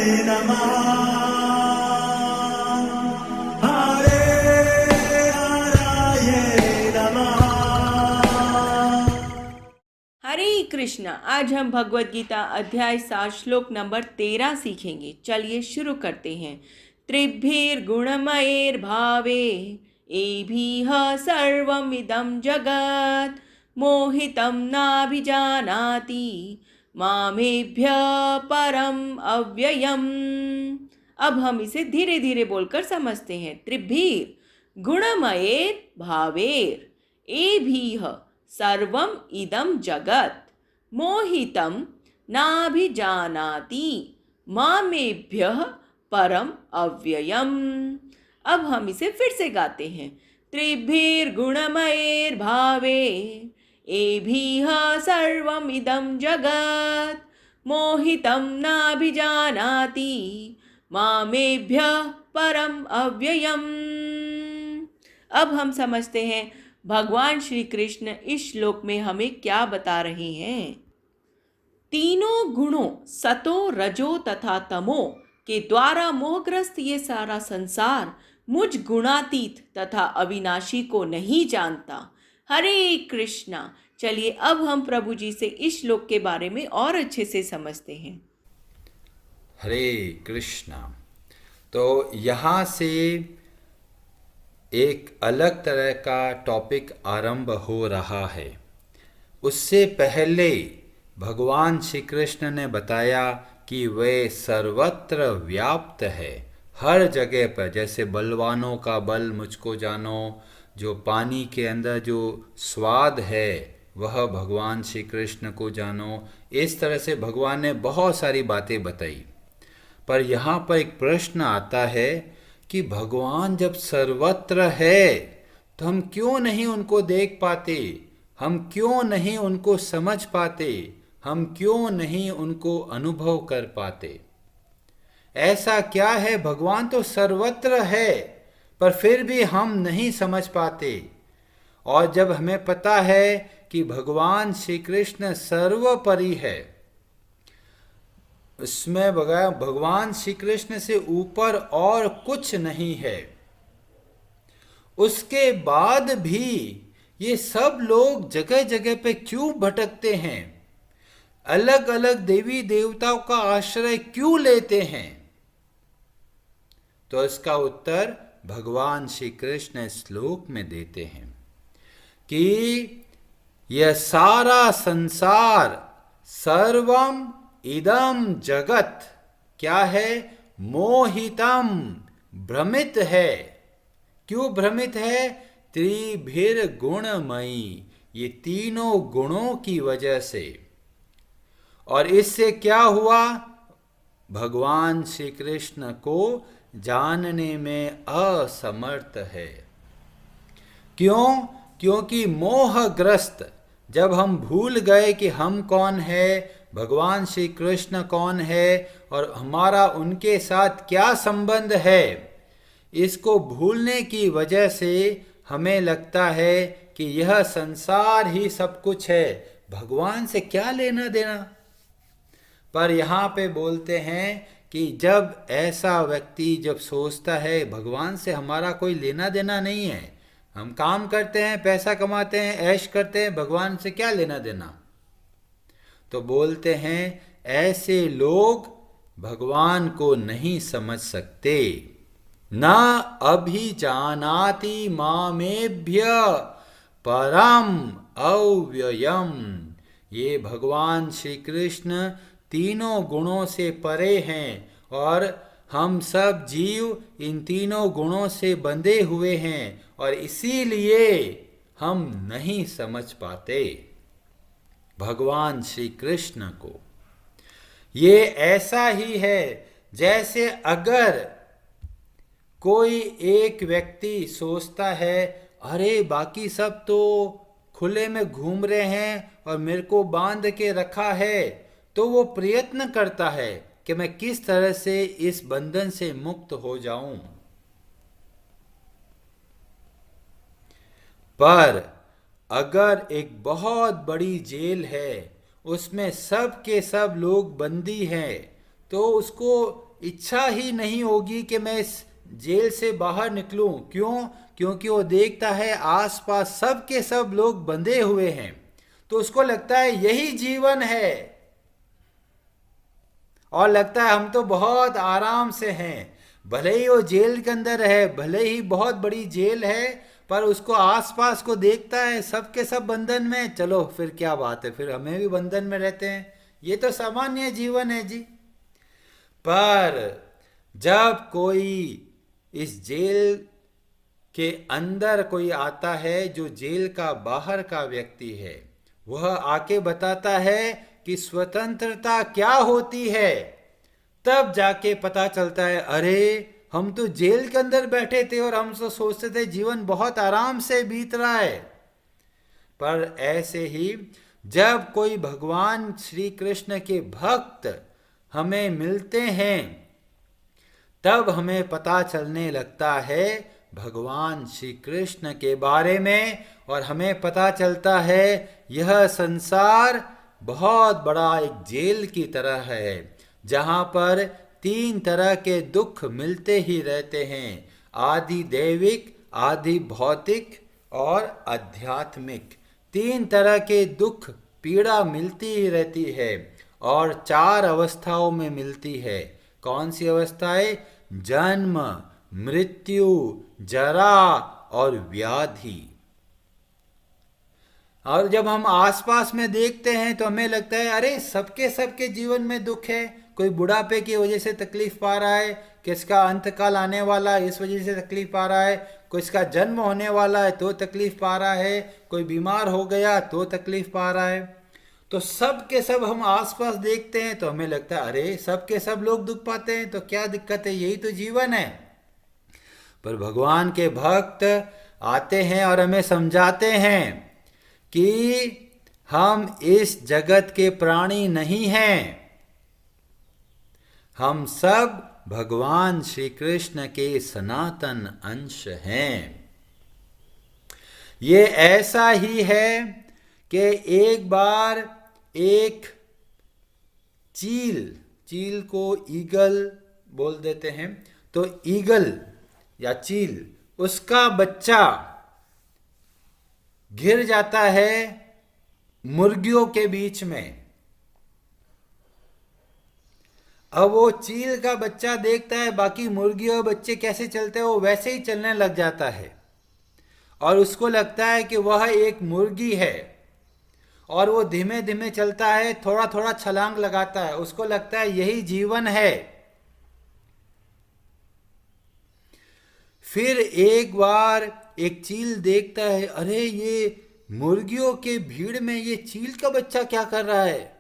नमः हरे हराये नमः। हरे कृष्णा। आज हम भगवत गीता अध्याय 7 श्लोक नंबर 13 सीखेंगे। चलिए शुरू करते हैं। त्रिभिर्गुणमयैर्भावे एभिः सर्वमिदं जगत् मोहितं नाभिजानाति मामेभ्यः परम अव्ययम्। अब हम इसे धीरे धीरे बोलकर समझते हैं। त्रिभिर गुणमयेर भावेर एभिः सर्वम इदम जगत मोहितम नाभिजानाति मामेभ्यः परम अव्ययम। अब हम इसे फिर से गाते हैं। त्रिभिर्गुणमयैर्भावे एभिः सर्वमिदं जगत् मोहितं नाभिजानाति मामेभ्यः परम अव्ययम्। अब हम समझते हैं भगवान श्री कृष्ण इस श्लोक में हमें क्या बता रहे हैं। तीनों गुणों सतो रजो तथा तमो के द्वारा मोहग्रस्त ये सारा संसार मुझ गुणातीत तथा अविनाशी को नहीं जानता। हरे कृष्णा। चलिए अब हम प्रभु जी से इस श्लोक के बारे में और अच्छे से समझते हैं। हरे कृष्णा। तो यहाँ से एक अलग तरह का टॉपिक आरंभ हो रहा है। उससे पहले भगवान श्री कृष्ण ने बताया कि वे सर्वत्र व्याप्त है, हर जगह पर। जैसे बलवानों का बल मुझको जानो, जो पानी के अंदर जो स्वाद है वह भगवान श्री कृष्ण को जानो। इस तरह से भगवान ने बहुत सारी बातें बताई। पर यहाँ पर एक प्रश्न आता है कि भगवान जब सर्वत्र है तो हम क्यों नहीं उनको देख पाते, हम क्यों नहीं उनको समझ पाते, हम क्यों नहीं उनको अनुभव कर पाते। ऐसा क्या है? भगवान तो सर्वत्र है पर फिर भी हम नहीं समझ पाते। और जब हमें पता है कि भगवान श्री कृष्ण सर्वोपरि है, उसमें भगवान श्री कृष्ण से ऊपर और कुछ नहीं है, उसके बाद भी ये सब लोग जगह जगह पे क्यों भटकते हैं, अलग अलग देवी देवताओं का आश्रय क्यों लेते हैं? तो इसका उत्तर भगवान श्री कृष्ण श्लोक में देते हैं कि यह सारा संसार सर्वम इदम जगत क्या है? मोहितम, भ्रमित है। क्यों भ्रमित है? त्रिभिर गुणमयी, ये तीनों गुणों की वजह से। और इससे क्या हुआ? भगवान श्री कृष्ण को जानने में असमर्थ है। क्यों? क्योंकि मोहग्रस्त जब हम भूल गए कि हम कौन है, भगवान श्री कृष्ण कौन है और हमारा उनके साथ क्या संबंध है, इसको भूलने की वजह से हमें लगता है कि यह संसार ही सब कुछ है, भगवान से क्या लेना देना। पर यहाँ पे बोलते हैं कि जब ऐसा व्यक्ति जब सोचता है भगवान से हमारा कोई लेना देना नहीं है, हम काम करते हैं, पैसा कमाते हैं, ऐश करते हैं, भगवान से क्या लेना देना, तो बोलते हैं ऐसे लोग भगवान को नहीं समझ सकते। ना अभिजानाति मामेभ्य परम अव्ययम। ये भगवान श्री कृष्ण तीनों गुणों से परे हैं और हम सब जीव इन तीनों गुणों से बंधे हुए हैं और इसीलिए हम नहीं समझ पाते भगवान श्री कृष्ण को। ये ऐसा ही है जैसे अगर कोई एक व्यक्ति सोचता है अरे बाकी सब तो खुले में घूम रहे हैं और मेरे को बांध के रखा है, तो वो प्रयत्न करता है कि मैं किस तरह से इस बंधन से मुक्त हो जाऊं। पर अगर एक बहुत बड़ी जेल है, उसमें सब के सब लोग बंदी हैं, तो उसको इच्छा ही नहीं होगी कि मैं इस जेल से बाहर निकलूं। क्यों? क्योंकि वो देखता है आसपास सब के सब लोग बंधे हुए हैं, तो उसको लगता है यही जीवन है, और लगता है हम तो बहुत आराम से हैं। भले ही वो जेल के अंदर है, भले ही बहुत बड़ी जेल है, पर उसको आसपास को देखता है सब के सब बंधन में, चलो फिर क्या बात है, फिर हमें भी बंधन में रहते हैं, ये तो सामान्य जीवन है जी। पर जब कोई इस जेल के अंदर कोई आता है, जो जेल का बाहर का व्यक्ति है, वह आके बताता है कि स्वतंत्रता क्या होती है, तब जाके पता चलता है अरे हम तो जेल के अंदर बैठे थे और हम तो सोचते थे जीवन बहुत आराम से बीत रहा है। पर ऐसे ही जब कोई भगवान श्री कृष्ण के भक्त हमें मिलते हैं, तब हमें पता चलने लगता है भगवान श्री कृष्ण के बारे में, और हमें पता चलता है यह संसार बहुत बड़ा एक जेल की तरह है, जहाँ पर 3 तरह के दुख मिलते ही रहते हैं, आदि दैविक, आदि भौतिक और आध्यात्मिक। 3 तरह के दुख पीड़ा मिलती ही रहती है, और 4 अवस्थाओं में मिलती है। कौन सी अवस्थाएं? जन्म, मृत्यु, जरा और व्याधि। और जब हम आसपास में देखते हैं तो हमें लगता है अरे सबके सबके जीवन में दुख है। कोई बुढ़ापे की वजह से तकलीफ पा रहा है, किसका अंतकाल आने वाला है इस वजह से तकलीफ पा रहा है, किसका जन्म होने वाला है तो तकलीफ पा रहा है, कोई बीमार हो गया तो तकलीफ पा रहा है। तो सब के सब हम आसपास देखते हैं तो हमें लगता है अरे सब के सब लोग दुख पाते हैं तो क्या दिक्कत है, यही तो जीवन है। पर भगवान के भक्त आते हैं और हमें समझाते हैं कि हम इस जगत के प्राणी नहीं हैं, हम सब भगवान श्री कृष्ण के सनातन अंश हैं। ये ऐसा ही है कि एक बार एक चील को ईगल बोल देते हैं, तो ईगल या चील, उसका बच्चा गिर जाता है मुर्गियों के बीच में। अब वो चील का बच्चा देखता है बाकी मुर्गियों बच्चे कैसे चलते हैं, वो वैसे ही चलने लग जाता है, और उसको लगता है कि वह एक मुर्गी है, और वो धीमे धीमे चलता है, थोड़ा थोड़ा छलांग लगाता है, उसको लगता है यही जीवन है। फिर एक बार एक चील देखता है अरे ये मुर्गियों के भीड़ में ये चील का बच्चा क्या कर रहा है,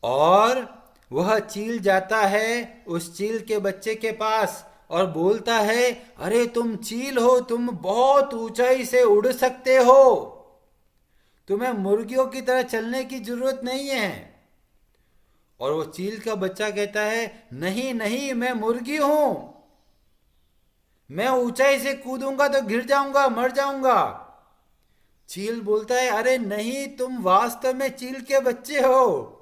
और वह चील जाता है उस चील के बच्चे के पास और बोलता है अरे तुम चील हो, तुम बहुत ऊंचाई से उड़ सकते हो, तुम्हें मुर्गियों की तरह चलने की जरूरत नहीं है। और वो चील का बच्चा कहता है नहीं नहीं, मैं मुर्गी हूं, मैं ऊंचाई से कूदूंगा तो गिर जाऊंगा, मर जाऊंगा। चील बोलता है अरे नहीं, तुम वास्तव में चील के बच्चे हो,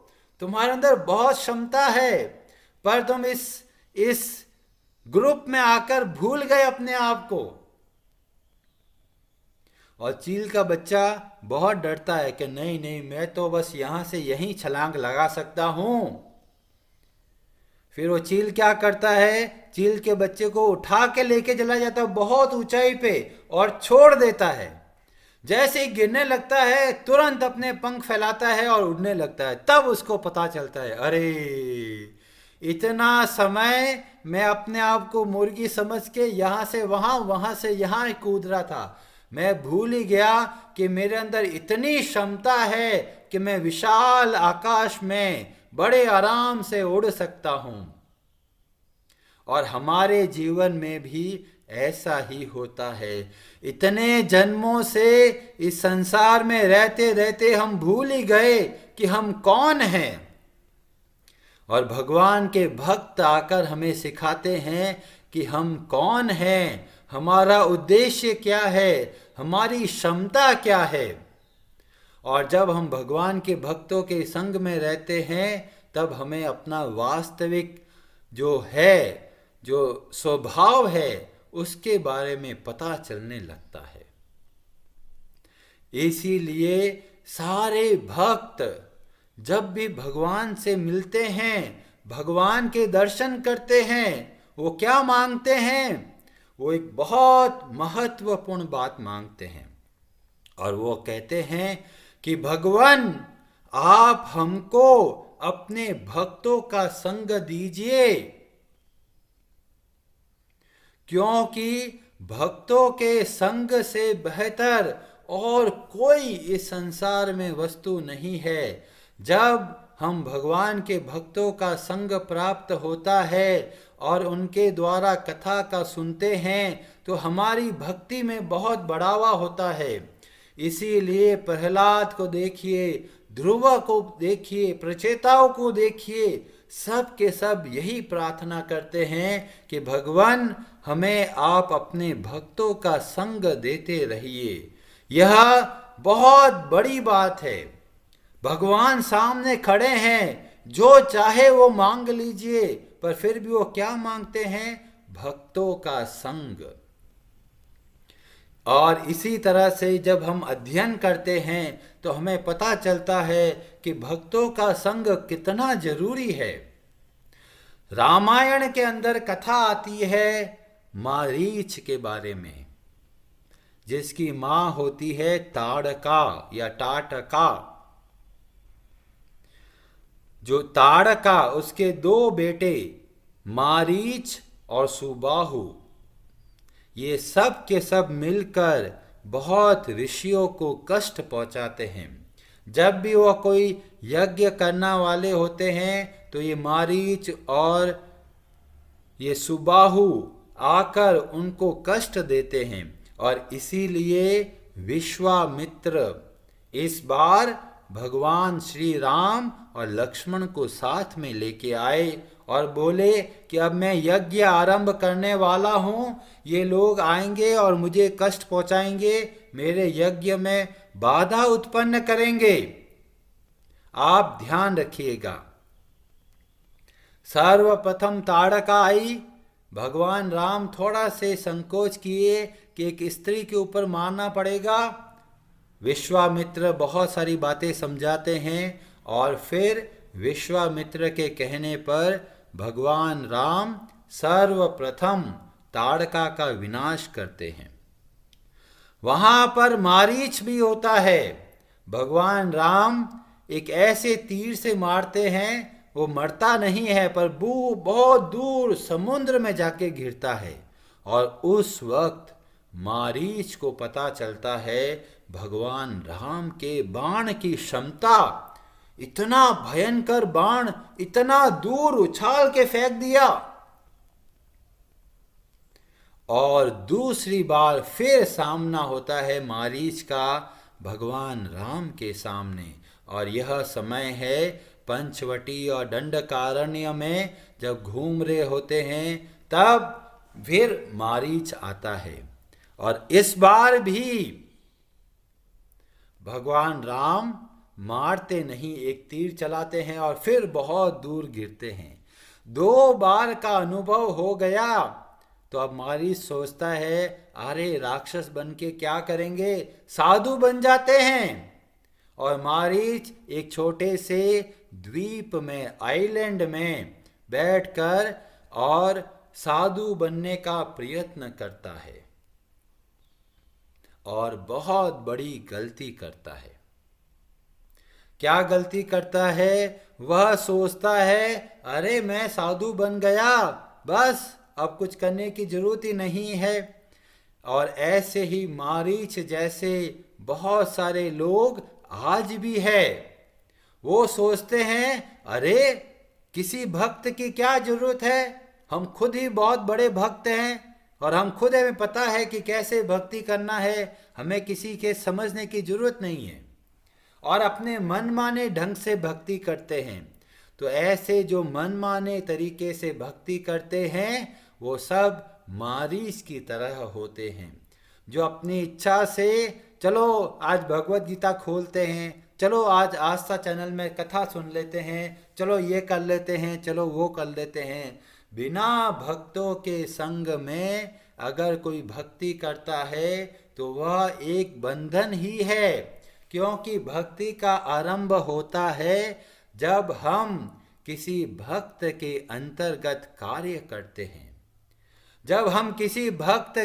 तुम्हारे अंदर बहुत क्षमता है, पर तुम इस ग्रुप में आकर भूल गए अपने आप को। और चील का बच्चा बहुत डरता है कि नहीं नहीं, मैं तो बस यहां से यहीं छलांग लगा सकता हूं। फिर वो चील क्या करता है, चील के बच्चे को उठा के लेके चला जाता है बहुत ऊंचाई पे और छोड़ देता है। जैसे ही गिरने लगता है तुरंत अपने पंख फैलाता है और उड़ने लगता है। तब उसको पता चलता है अरे इतना समय मैं अपने आप को मुर्गी समझ के यहां से वहां, वहां से यहां कूद रहा था, मैं भूल ही गया कि मेरे अंदर इतनी क्षमता है कि मैं विशाल आकाश में बड़े आराम से उड़ सकता हूं। और हमारे जीवन में भी ऐसा ही होता है। इतने जन्मों से इस संसार में रहते रहते हम भूल ही गए कि हम कौन हैं, और भगवान के भक्त आकर हमें सिखाते हैं कि हम कौन हैं, हमारा उद्देश्य क्या है, हमारी क्षमता क्या है। और जब हम भगवान के भक्तों के संग में रहते हैं तब हमें अपना वास्तविक जो है, जो स्वभाव है, उसके बारे में पता चलने लगता है। इसीलिए सारे भक्त जब भी भगवान से मिलते हैं, भगवान के दर्शन करते हैं, वो क्या मांगते हैं? वो एक बहुत महत्वपूर्ण बात मांगते हैं, और वो कहते हैं कि भगवान, आप हमको अपने भक्तों का संग दीजिए, क्योंकि भक्तों के संग से बेहतर और कोई इस संसार में वस्तु नहीं है। जब हम भगवान के भक्तों का संग प्राप्त होता है और उनके द्वारा कथा का सुनते हैं तो हमारी भक्ति में बहुत बढ़ावा होता है। इसीलिए प्रहलाद को देखिए, ध्रुव को देखिए, प्रचेताओं को देखिए, सब के सब यही प्रार्थना करते हैं कि भगवान, हमें आप अपने भक्तों का संग देते रहिए। यह बहुत बड़ी बात है। भगवान सामने खड़े हैं, जो चाहे वो मांग लीजिए, पर फिर भी वो क्या मांगते हैं? भक्तों का संग। और इसी तरह से जब हम अध्ययन करते हैं तो हमें पता चलता है कि भक्तों का संग कितना जरूरी है। रामायण के अंदर कथा आती है मारीच के बारे में, जिसकी मां होती है ताड़का या टाटका। जो ताड़का, उसके दो बेटे मारीच और सुबाहु, ये सब के सब मिलकर बहुत ऋषियों को कष्ट पहुंचाते हैं। जब भी वह कोई यज्ञ करने वाले होते हैं तो ये मारीच और ये सुबाहु आकर उनको कष्ट देते हैं, और इसीलिए विश्वामित्र इस बार भगवान श्री राम और लक्ष्मण को साथ में लेके आए और बोले कि अब मैं यज्ञ आरंभ करने वाला हूं, ये लोग आएंगे और मुझे कष्ट पहुंचाएंगे, मेरे यज्ञ में बाधा उत्पन्न करेंगे, आप ध्यान रखिएगा। सर्वप्रथम ताड़का आई। भगवान राम थोड़ा से संकोच किए कि एक स्त्री के ऊपर मारना पड़ेगा। विश्वामित्र बहुत सारी बातें समझाते हैं और फिर विश्वामित्र के कहने पर भगवान राम सर्वप्रथम ताड़का का विनाश करते हैं। वहां पर मारीच भी होता है। भगवान राम एक ऐसे तीर से मारते हैं, वो मरता नहीं है पर बहुत दूर समुद्र में जाके गिरता है, और उस वक्त मारीच को पता चलता है भगवान राम के बाण की क्षमता। इतना भयंकर बाण इतना दूर उछाल के फेंक दिया, और दूसरी बार फिर सामना होता है मारीच का भगवान राम के सामने। और यह समय है पंचवटी और दंडकारण्य में, जब घूम रहे होते हैं तब फिर मारीच आता है, और इस बार भी भगवान राम मारते नहीं, एक तीर चलाते हैं और फिर बहुत दूर गिरते हैं। 2 बार का अनुभव हो गया तो अब मारीच सोचता है, अरे राक्षस बन के क्या करेंगे, साधु बन जाते हैं। और मारीच एक छोटे से द्वीप में, आइलैंड में बैठकर और साधु बनने का प्रयत्न करता है, और बहुत बड़ी गलती करता है। क्या गलती करता है? वह सोचता है, अरे मैं साधु बन गया, बस अब कुछ करने की जरूरत ही नहीं है। और ऐसे ही मारीच जैसे बहुत सारे लोग आज भी है। वो सोचते हैं, अरे किसी भक्त की क्या जरूरत है, हम खुद ही बहुत बड़े भक्त हैं और हम खुद हमें पता है कि कैसे भक्ति करना है, हमें किसी के समझने की जरूरत नहीं है, और अपने मनमाने ढंग से भक्ति करते हैं। तो ऐसे जो मनमाने तरीके से भक्ति करते हैं वो सब मारीच की तरह होते हैं, जो अपनी इच्छा से चलो आज भगवत गीता खोलते हैं, चलो आज आस्था चैनल में कथा सुन लेते हैं, चलो ये कर लेते हैं, चलो वो कर लेते हैं। बिना भक्तों के संग में अगर कोई भक्ति करता है तो वह एक बंधन ही है, क्योंकि भक्ति का आरंभ होता है जब हम किसी भक्त के अंतर्गत कार्य करते हैं, जब हम किसी भक्त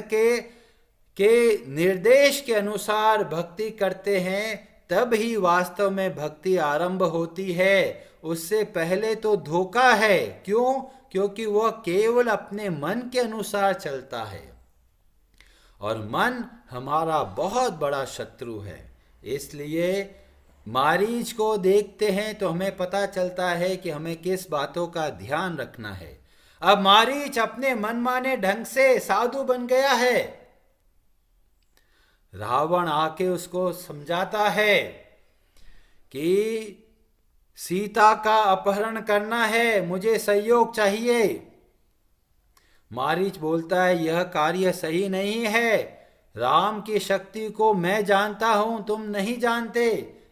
के निर्देश के अनुसार भक्ति करते हैं, तब ही वास्तव में भक्ति आरंभ होती है। उससे पहले तो धोखा है। क्यों? क्योंकि वह केवल अपने मन के अनुसार चलता है, और मन हमारा बहुत बड़ा शत्रु है। इसलिए मारीच को देखते हैं तो हमें पता चलता है कि हमें किस बातों का ध्यान रखना है। अब मारीच अपने मनमाने ढंग से साधु बन गया है। रावण आके उसको समझाता है कि सीता का अपहरण करना है, मुझे सहयोग चाहिए। मारीच बोलता है यह कार्य सही नहीं है, राम की शक्ति को मैं जानता हूं, तुम नहीं जानते,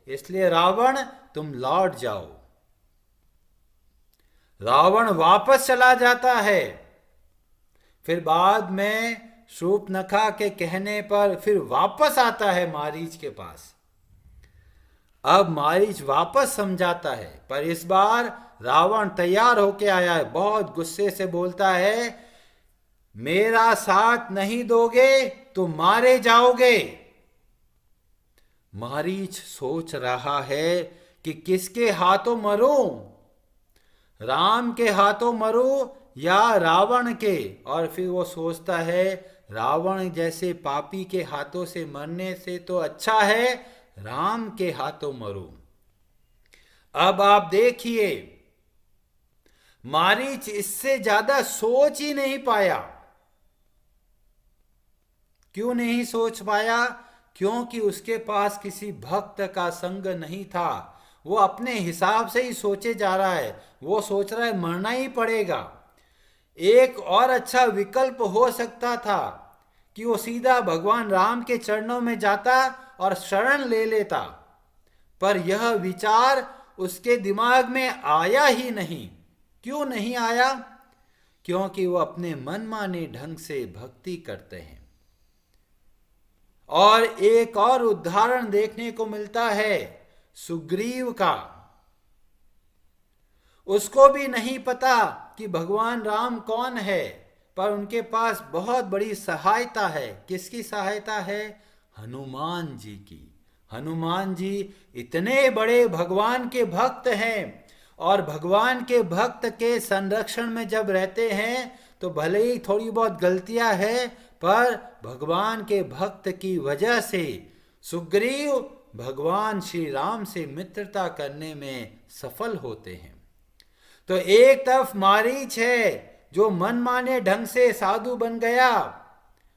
इसलिए रावण तुम लौट जाओ। रावण वापस चला जाता है। फिर बाद में शूर्पणखा के कहने पर फिर वापस आता है मारीच के पास। अब मारीच वापस समझाता है, पर इस बार रावण तैयार होके आया है। बहुत गुस्से से बोलता है मेरा साथ नहीं दोगे तो मारे जाओगे। मारीच सोच रहा है कि किसके हाथों मरूं, राम के हाथों मरूं या रावण के। और फिर वो सोचता है रावण जैसे पापी के हाथों से मरने से तो अच्छा है राम के हाथों मरूं। अब आप देखिए, मारीच इससे ज्यादा सोच ही नहीं पाया। क्यों नहीं सोच पाया? क्योंकि उसके पास किसी भक्त का संग नहीं था। वो अपने हिसाब से ही सोचे जा रहा है। वो सोच रहा है मरना ही पड़ेगा। एक और अच्छा विकल्प हो सकता था कि वो सीधा भगवान राम के चरणों में जाता और शरण ले लेता, पर यह विचार उसके दिमाग में आया ही नहीं। क्यों नहीं आया? क्योंकि वो अपने मनमाने ढंग से भक्ति करते हैं। और एक और उदाहरण देखने को मिलता है सुग्रीव का। उसको भी नहीं पता कि भगवान राम कौन है, पर उनके पास बहुत बड़ी सहायता है। किसकी सहायता है? हनुमान जी की। हनुमान जी इतने बड़े भगवान के भक्त हैं, और भगवान के भक्त के संरक्षण में जब रहते हैं तो भले ही थोड़ी बहुत गलतियां हैं, पर भगवान के भक्त की वजह से सुग्रीव भगवान श्री राम से मित्रता करने में सफल होते हैं। तो एक तरफ मारीच है जो मनमाने ढंग से साधु बन गया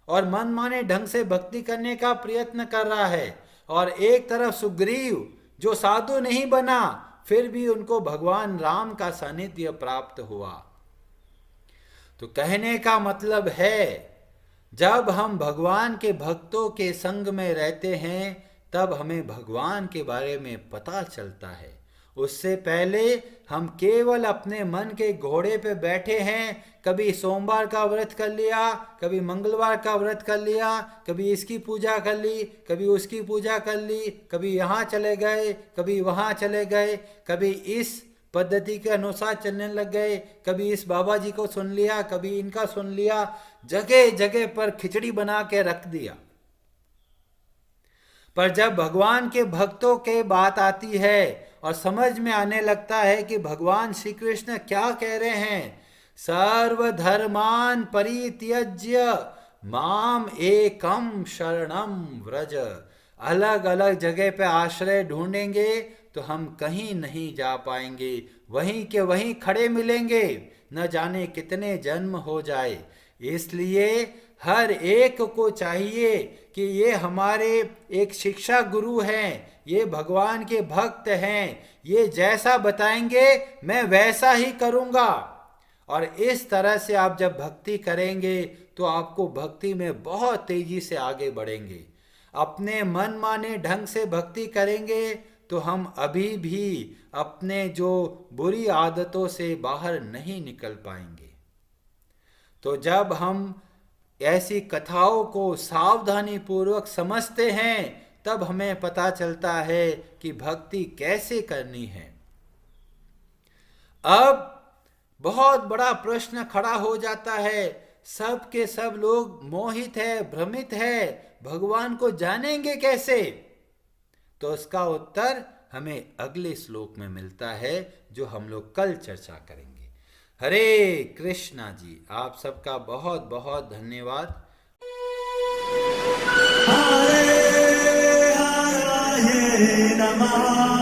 और मनमाने ढंग से भक्ति करने का प्रयत्न कर रहा है, और एक तरफ सुग्रीव जो साधु नहीं बना, फिर भी उनको भगवान राम का सानिध्य प्राप्त हुआ। तो कहने का मतलब है, जब हम भगवान के भक्तों के संग में रहते हैं तब हमें भगवान के बारे में पता चलता है। उससे पहले हम केवल अपने मन के घोड़े पे बैठे हैं। कभी सोमवार का व्रत कर लिया, कभी मंगलवार का व्रत कर लिया, कभी इसकी पूजा कर ली, कभी उसकी पूजा कर ली, कभी यहाँ चले गए, कभी वहाँ चले गए, कभी इस पद्धति के अनुसार चलने लग गए, कभी इस बाबा जी को सुन लिया, कभी इनका सुन लिया, जगह जगह पर खिचड़ी बना के रख दिया। पर जब भगवान के भक्तों के बात आती है और समझ में आने लगता है कि भगवान श्री कृष्ण क्या कह रहे हैं, सर्वधर्मान परित्यज्य माम एकम शरणम व्रज। अलग अलग जगह पे आश्रय ढूंढेंगे तो हम कहीं नहीं जा पाएंगे, वहीं के वहीं खड़े मिलेंगे, न जाने कितने जन्म हो जाए। इसलिए हर एक को चाहिए कि ये हमारे एक शिक्षा गुरु हैं, ये भगवान के भक्त हैं, ये जैसा बताएंगे मैं वैसा ही करूँगा। और इस तरह से आप जब भक्ति करेंगे तो आपको भक्ति में बहुत तेजी से आगे बढ़ेंगे। अपने मन माने ढंग से भक्ति करेंगे तो हम अभी भी अपने जो बुरी आदतों से बाहर नहीं निकल पाएंगे। तो जब हम ऐसी कथाओं को सावधानी पूर्वक समझते हैं तब हमें पता चलता है कि भक्ति कैसे करनी है। अब बहुत बड़ा प्रश्न खड़ा हो जाता है, सब के सब लोग मोहित है, भ्रमित है, भगवान को जानेंगे कैसे? तो उसका उत्तर हमें अगले श्लोक में मिलता है जो हम लोग कल चर्चा करेंगे। हरे कृष्णा जी, आप सबका बहुत बहुत धन्यवाद। हरे हराये नमः।